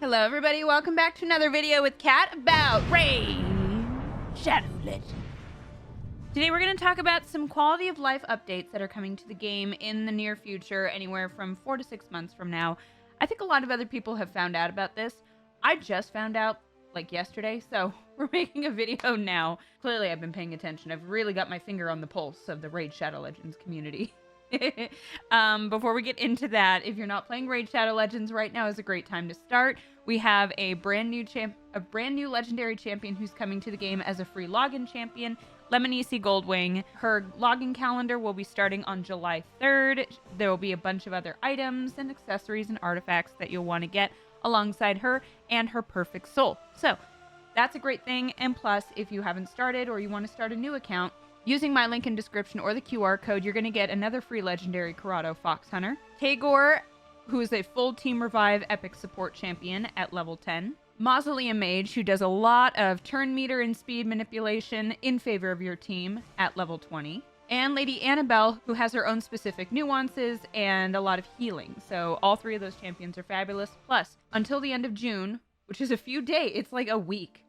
Hello everybody, welcome back to another video with Kat about Raid Shadow Legends. Today we're going to talk about some quality of life updates that are coming to the game in the near future, anywhere from 4 to 6 months from now. I think a lot of other people have found out about this. I just found out like yesterday, so we're making a video now. Clearly I've been paying attention. I've really got my finger on the pulse of the Raid Shadow Legends community. Before we get into that, if you're not playing Raid Shadow Legends right now, is a great time to start. We have a brand new legendary champion who's coming to the game as a free login champion, Lemonisi Goldwing. Her login calendar will be starting on July 3rd. There will be a bunch of other items and accessories and artifacts that you'll want to get alongside her and her perfect soul. So that's a great thing. And plus, if you haven't started or you want to start a new account, using my link in description or the QR code, you're going to get another free legendary Corrado Fox Hunter, Tagore, who is a full Team Revive epic support champion at level 10, Mausoleum Mage, who does a lot of turn meter and speed manipulation in favor of your team at level 20, and Lady Annabelle, who has her own specific nuances and a lot of healing. So all three of those champions are fabulous. Plus, until the end of June, which is a few days, it's like a week.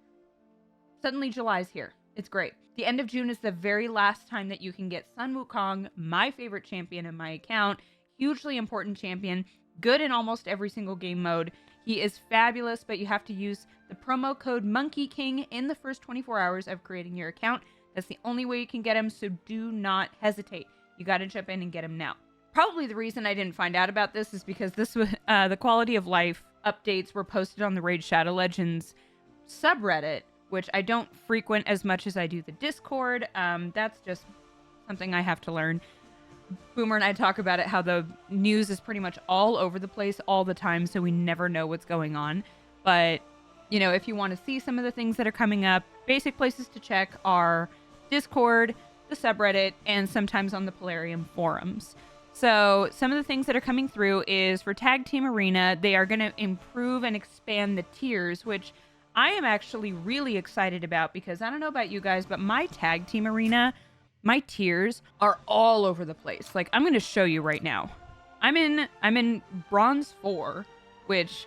Suddenly July's here. It's great. The end of June is the very last time that you can get Sun Wukong, my favorite champion in my account. Hugely important champion. Good in almost every single game mode. He is fabulous, but you have to use the promo code Monkey King in the first 24 hours of creating your account. That's the only way you can get him, so do not hesitate. You got to jump in and get him now. Probably the reason I didn't find out about this is because this was the quality of life updates were posted on the Raid Shadow Legends subreddit, which I don't frequent as much as I do the Discord. That's just something I have to learn. Boomer and I talk about it, how the news is pretty much all over the place all the time, so we never know what's going on. But, you know, if you want to see some of the things that are coming up, basic places to check are Discord, the subreddit, and sometimes on the Polarium forums. So some of the things that are coming through is for Tag Team Arena, they are going to improve and expand the tiers, which I am actually really excited about, because I don't know about you guys, but my Tag Team Arena, my tiers are all over the place. Like, I'm going to show you right now. I'm in Bronze 4, which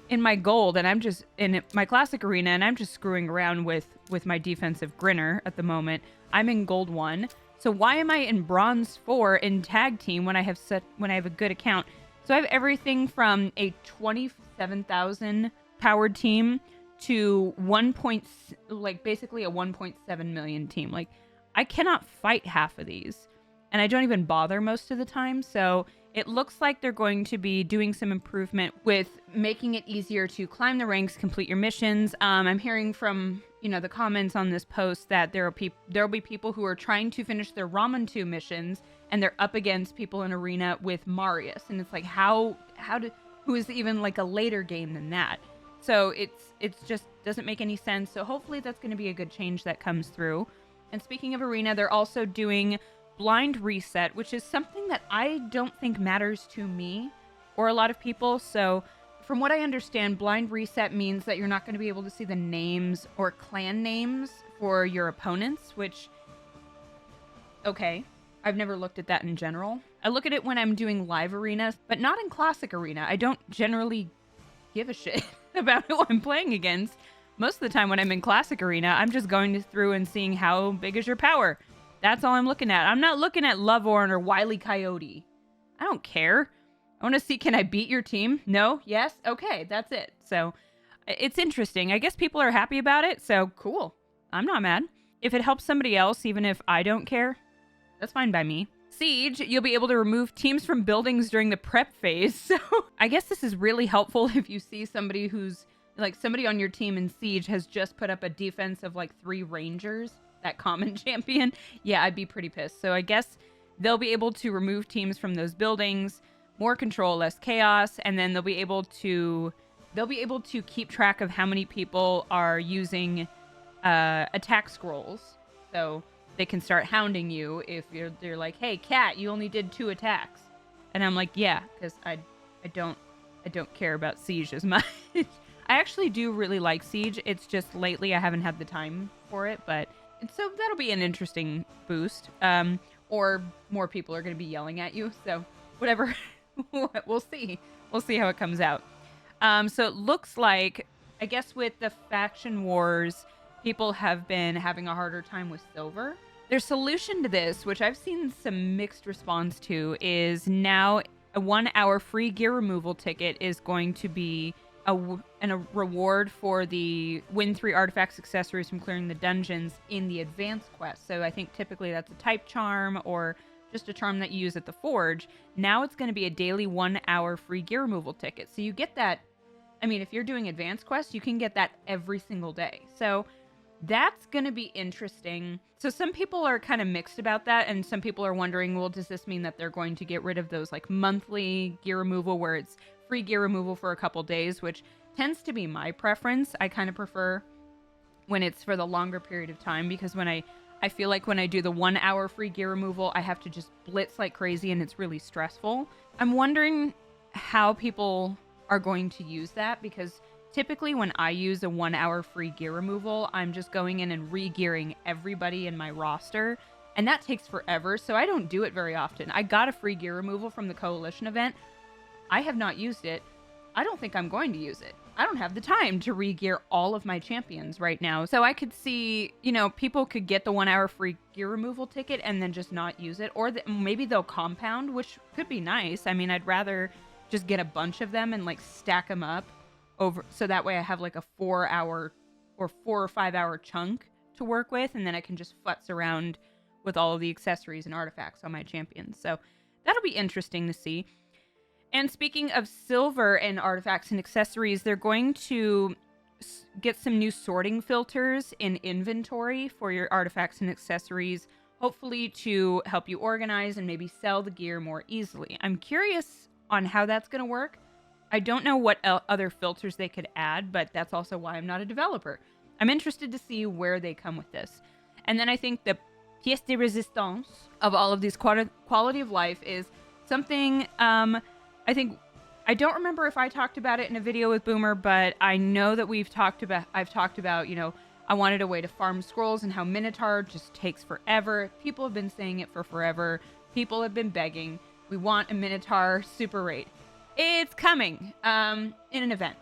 in my Gold, and I'm just in my Classic Arena, and I'm just screwing around with my defensive Grinner at the moment. I'm in Gold 1. So why am I in Bronze 4 in Tag Team when I have a good account? So I have everything from a 27,000 powered team to basically a 1.7 million team. Like, I cannot fight half of these, and I don't even bother most of the time. So it looks like they're going to be doing some improvement with making it easier to climb the ranks, complete your missions. I'm hearing from, the comments on this post that there'll be people who are trying to finish their Ramen 2 missions, and they're up against people in Arena with Marius, and it's like, who is even like a later game than that? So it's just doesn't make any sense. So hopefully that's going to be a good change that comes through. And speaking of Arena, they're also doing Blind Reset, which is something that I don't think matters to me or a lot of people. So from what I understand, Blind Reset means that you're not going to be able to see the names or clan names for your opponents, which, okay, I've never looked at that in general. I look at it when I'm doing live arenas, but not in Classic Arena. I don't generally give a shit about who I'm playing against. Most of the time when I'm in Classic Arena, I'm just going through and seeing how big is your power. That's all I'm looking at. I'm not looking at Loveorn or Wile E. Coyote. I don't care. I want to see, can I beat your team? No? Yes? Okay, that's it. So it's interesting. I guess people are happy about it, so cool. I'm not mad. If it helps somebody else, even if I don't care, that's fine by me. Siege, you'll be able to remove teams from buildings during the prep phase. So I guess this is really helpful if you see somebody who's like, somebody on your team in Siege has just put up a defense of like 3 Rangers, that common champion. Yeah, I'd be pretty pissed. So I guess they'll be able to remove teams from those buildings, more control, less chaos, and then they'll be able to keep track of how many people are using attack scrolls. So they can start hounding you if they're like, hey, Cat, you only did 2 attacks. And I'm like, yeah, because I don't care about Siege as much. I actually do really like Siege. It's just lately I haven't had the time for it, but so that'll be an interesting boost. Or more people are going to be yelling at you. So whatever, we'll see. We'll see how it comes out. So it looks like, I guess with the faction wars, people have been having a harder time with silver. Their solution to this, which I've seen some mixed response to, is now a 1 hour free gear removal ticket is going to be a reward for the win 3 artifacts accessories from clearing the dungeons in the advanced quest. So I think typically that's a type charm or just a charm that you use at the forge. Now it's going to be a daily 1 hour free gear removal ticket. So you get that. I mean, if you're doing advanced quests, you can get that every single day. So that's going to be interesting. So some people are kind of mixed about that, and some people are wondering, well, does this mean that they're going to get rid of those like monthly gear removal where it's free gear removal for a couple days, which tends to be my preference. I kind of prefer when it's for the longer period of time, because when I feel like when I do the 1 hour free gear removal, I have to just blitz like crazy and it's really stressful. I'm wondering how people are going to use that, because typically when I use a 1 hour free gear removal, I'm just going in and re-gearing everybody in my roster, and that takes forever, so I don't do it very often. I got a free gear removal from the Coalition event. I have not used it. I don't think I'm going to use it. I don't have the time to re-gear all of my champions right now. So I could see, you know, people could get the 1 hour free gear removal ticket and then just not use it, or maybe they'll compound, which could be nice. I mean, I'd rather just get a bunch of them and like stack them up over, so that way I have like a 4 hour or 4 or 5 hour chunk to work with, and then I can just futz around with all of the accessories and artifacts on my champions. So that'll be interesting to see. And speaking of silver and artifacts and accessories, they're going to get some new sorting filters in inventory for your artifacts and accessories, hopefully to help you organize and maybe sell the gear more easily. I'm curious on how that's going to work. I don't know what other filters they could add, but that's also why I'm not a developer. I'm interested to see where they come with this. And then I think the pièce de résistance of all of these quality of life is something, I think, I don't remember if I talked about it in a video with Boomer, but I know that I've talked about, you know, I wanted a way to farm scrolls and how Minotaur just takes forever. People have been saying it for forever. People have been begging. We want a Minotaur super raid. It's coming in an event.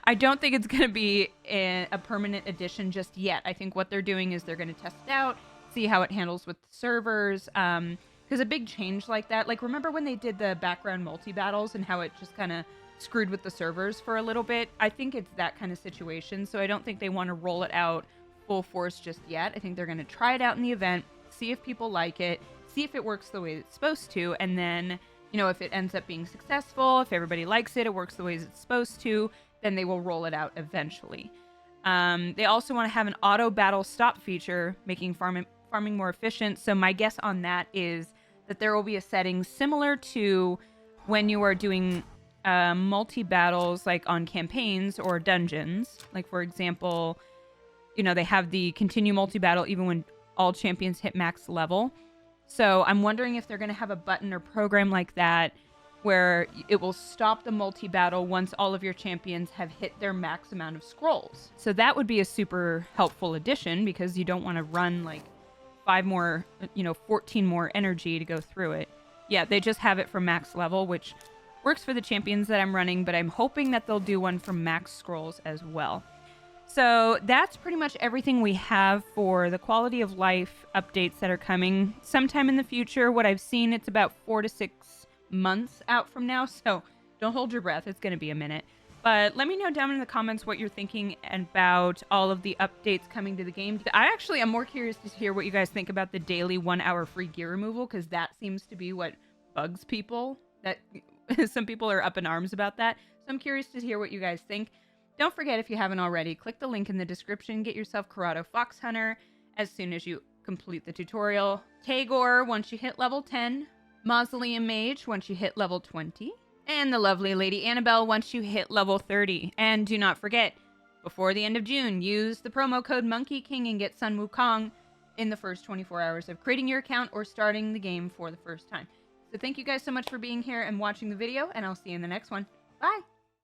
I don't think it's going to be a permanent addition just yet. I think what they're doing is they're going to test it out, see how it handles with the servers. Because a big change like that, like remember when they did the background multi-battles and how it just kind of screwed with the servers for a little bit? I think it's that kind of situation. So I don't think they want to roll it out full force just yet. I think they're going to try it out in the event, see if people like it, see if it works the way it's supposed to, and then, you know, if it ends up being successful, if everybody likes it, it works the way it's supposed to, then they will roll it out eventually. They also want to have an auto battle stop feature, making farming more efficient. So my guess on that is that there will be a setting similar to when you are doing multi-battles, like on campaigns or dungeons. Like, for example, you know, they have the continue multi-battle even when all champions hit max level. So I'm wondering if they're going to have a button or program like that where it will stop the multi-battle once all of your champions have hit their max amount of scrolls. So that would be a super helpful addition, because you don't want to run like 5 more, 14 more energy to go through it. Yeah, they just have it for max level, which works for the champions that I'm running, but I'm hoping that they'll do one for max scrolls as well. So that's pretty much everything we have for the quality of life updates that are coming sometime in the future. What I've seen, it's about 4 to 6 months out from now, so don't hold your breath. It's going to be a minute. But let me know down in the comments what you're thinking about all of the updates coming to the game. I'm more curious to hear what you guys think about the daily 1 hour free gear removal, because that seems to be what bugs people. That some people are up in arms about that. So I'm curious to hear what you guys think. Don't forget, if you haven't already, click the link in the description. Get yourself Corrado Fox Hunter as soon as you complete the tutorial. Tagore once you hit level 10. Mausoleum Mage once you hit level 20. And the lovely Lady Annabelle once you hit level 30. And do not forget, before the end of June, use the promo code Monkey King and get Sun Wukong in the first 24 hours of creating your account or starting the game for the first time. So thank you guys so much for being here and watching the video, and I'll see you in the next one. Bye!